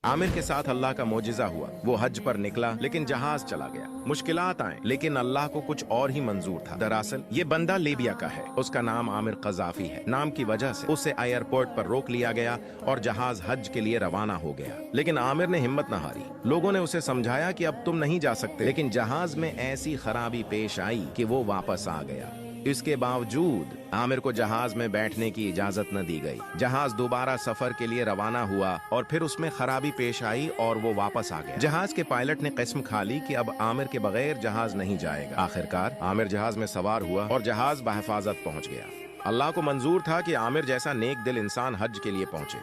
आमिर के साथ अल्लाह का मोजिजा हुआ। वो हज पर निकला लेकिन जहाज चला गया। मुश्किलात आए लेकिन अल्लाह को कुछ और ही मंजूर था। दरअसल ये बंदा लीबिया का है। उसका नाम आमिर कज़ाफी है। नाम की वजह से उसे एयरपोर्ट पर रोक लिया गया और जहाज हज के लिए रवाना हो गया। लेकिन आमिर ने हिम्मत न हारी। लोगों ने उसे समझाया कि अब तुम नहीं जा सकते, लेकिन जहाज में ऐसी खराबी पेश आई कि वो वापस आ गया। इसके बावजूद आमिर को जहाज में बैठने की इजाजत न दी गई। जहाज दोबारा सफर के लिए रवाना हुआ और फिर उसमें खराबी पेश आई और वो वापस आ गया। जहाज के पायलट ने कसम खा ली कि अब आमिर के बगैर जहाज नहीं जाएगा। आखिरकार आमिर जहाज में सवार हुआ और जहाज बहिफाजत पहुंच गया। अल्लाह को मंजूर था कि आमिर जैसा नेक दिल इंसान हज के लिए पहुंचे।